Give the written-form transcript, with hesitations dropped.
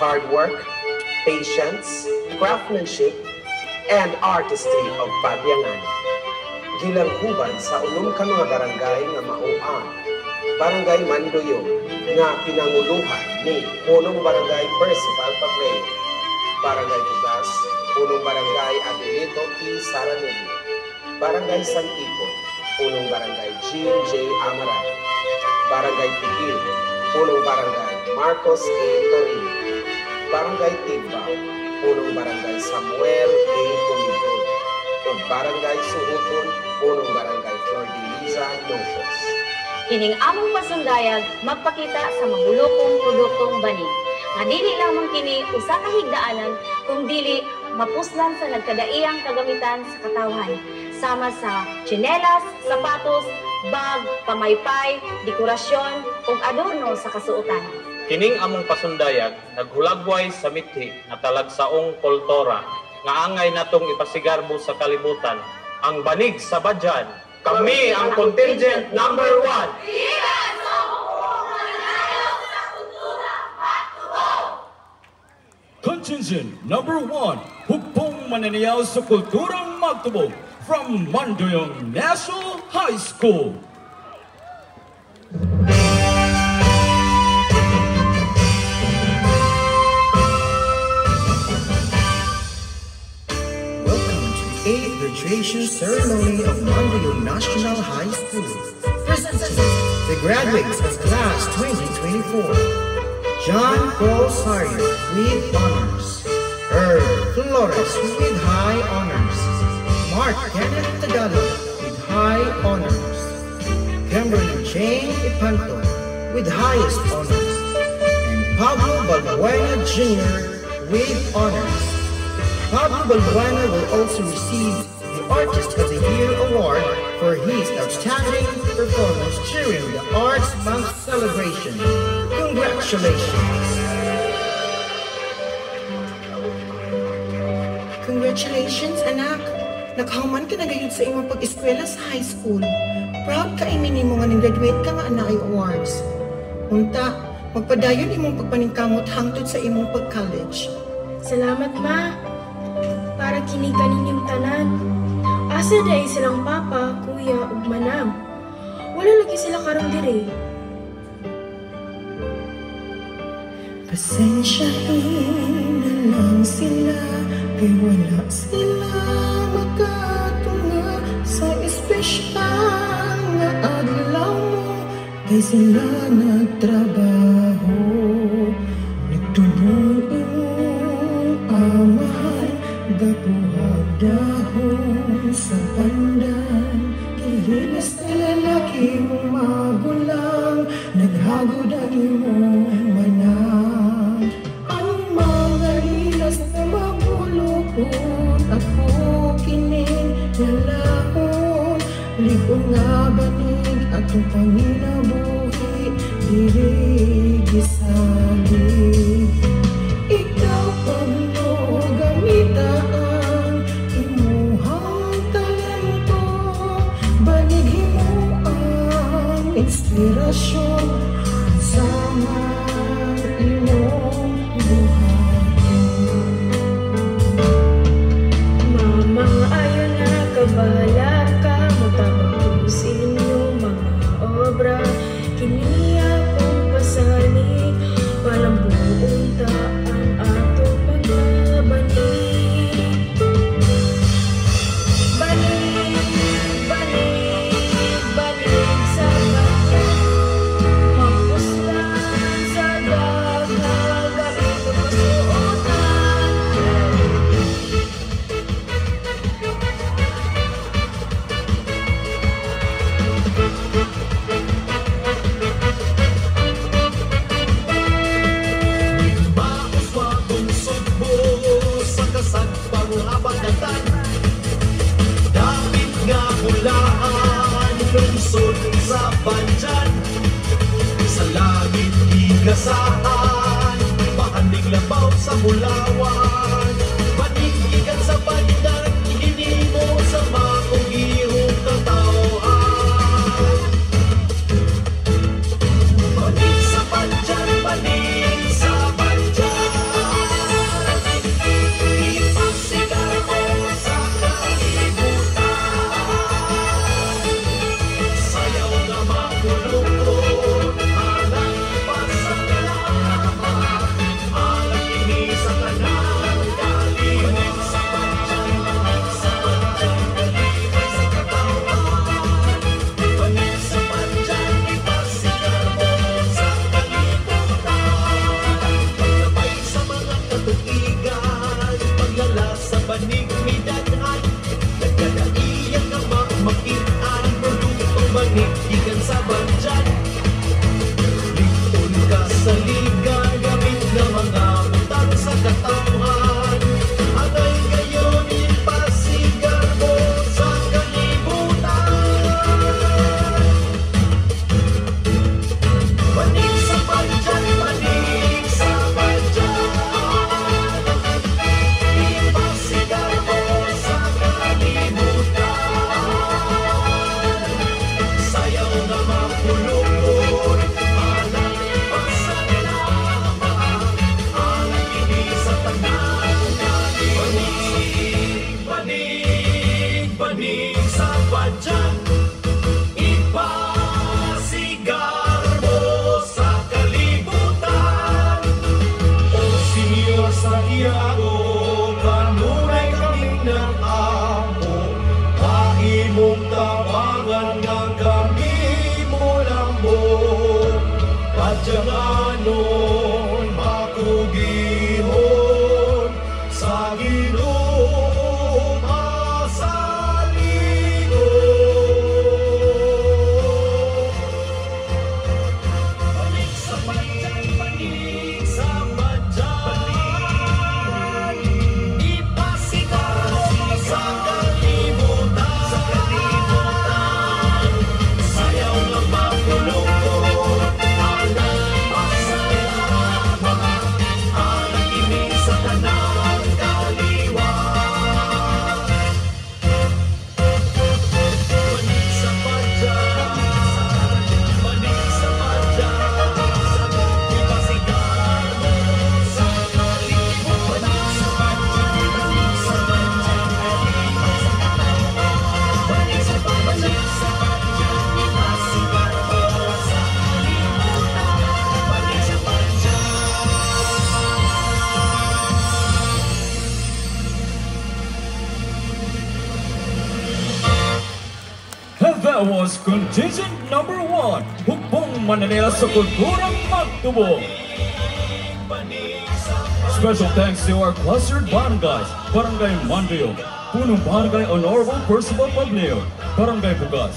hard work, patience, craftsmanship, and artistry of Padyangan. Gilangkuban sa ulong ka mga barangay nga mauang, Barangay Mandoyo nga pinanguluhan ni Punong Barangay Percival Pagley, Barangay Bugas, Punong Barangay Adelito P. Saranubi, Barangay Santipo, Punong Barangay Jean J. Amaral, Barangay Pigil, Punong Barangay Marcos A. Torino, Barangay Tigbao, Punong Barangay Samuel A. Tumigo, o Barangay Suhuton, Punong Barangay Flor de Liza Lopez. Kining among pasundayag magpakita sa mahulokong produktong banig. Nga dili lamang kini usa ka higdaanan kung dili mapuslan sa nagkadaiyang kagamitan sa katawan, sama sa tsinelas, sapatos, bag, pamaypay, dekorasyon ug adorno sa kasuotan. Kining among pasundayag naghulagway sa mithi nga talagsaong kultura nga angay natong ipasigarbo sa kalibutan ang banig sa Badyan. Kami ang contingent number 1. Contingent number 1, hugpong mananayaw sa kulturang magtubog from Mandoyong National High School. Graduation ceremony of Mandoyong National High School. Presenting the graduates of class 2024. John Paul Sawyer with honors. Herb Flores with high honors. Mark Kenneth Tagalog with high honors. Kimberly Jane Ipanto with highest honors. And Pablo Balbuena Jr. with honors. Pablo Balbuena will also receive the Artist of the Year Award for his outstanding performance during the Arts Month celebration. Congratulations! Congratulations, anak! Nakahuman ka na gayon sa imong pag-eskwela sa high school. Proud ka imini mo nga ning-graduate ka nga ana ay awards. Unta, magpadayon imong pagpaningkamot hangtod sa imong pag-college. Salamat, ma! Para kini kaninyong tanan. Asa dahil silang papa, kuya, ug manang. Wala lagi sila karong diri. Pasensyahin na lang sila, kay wala sila makatunga sa espesyal nga adlaw mo, kay sila nagtrabaho. Nagtuloy imong amahan, gapuhag dahon sa pandan, kihilas na lalaki mong magulang, naghagod ang imong manang. Ang mga lilas na mabulukot, ako kining nalahon, likod nga banig atong panginabuhi, diri gisalig. Ikaw pagno gamita ang imuhang talento, balighin mo ang inspirasyon sa mga imong buhay. Mama, ayaw na kabala ka, matabang sa inyong mga obra. Kini akong pasalig, walang buong taan atong pagbabanig. Banig, banig, banig sa kanya, mapuslan sa daghang gamit o kasuotan. Mauswatong sugbo sa kasagpang abagatan, dapit nga hulaan lungsod sa Badyan, sa langit gigasahan, pahanig labaw sa Bulawan, panigigan sa Badyan, hinimo sa makong ihong katawhan. Banig sa Badyan, banig sa Badyan. Badyanganon, makugihon sa Ginoo masaligod. Balik sa badyan, balik sa badyan, ipasigaw sa kalibutan, sayaw ng mapulungkot, alam pasalamat, alam ibig sa tanang kaliwat. Balik sa badyan, balik sa badyan, ipasigaw sa kalibutan, balik sa badyan, balik sa badyan, balik sa badyan, ipasigaw sa kalibutan, balik sa badyan. And that was contingent number 1, Hukbong Mananaya sa Kulturang Magtubo. Special thanks to our clustered barangays, Barangay Manduyong, Punong Barangay Honorable Percival Pableo, Barangay Bugas,